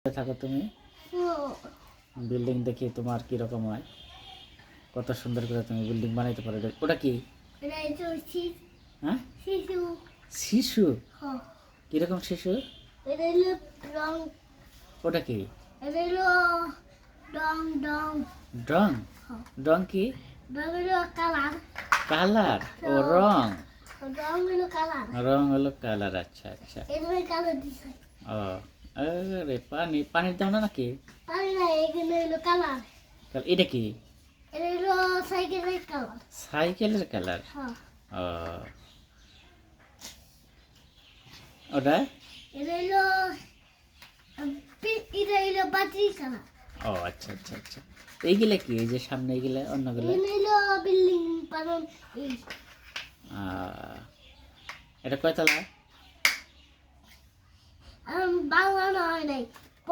থাকো তুমি বিল্ডিং দেখি তোমার কি রকম হয়, কত সুন্দর করে তুমি বিল্ডিং বানাইতে পারো। ওটা কি? হ্যাঁ, শিশু। কিরকম শিশু? ওটা কি? ডং। ডং কি? কালার। ও রং। রং হলো কালার। আচ্ছা আচ্ছা। ও আরে পানি, পানির দাও না নাকি? এটা কি? সাইকেলের কালার। ও ওটা ও আচ্ছা আচ্ছা আচ্ছা। এইগুলা কি? এই যে সামনে এইগুলা, অন্যগুলা এটা কয়তলা? বাংলা হয় নাই।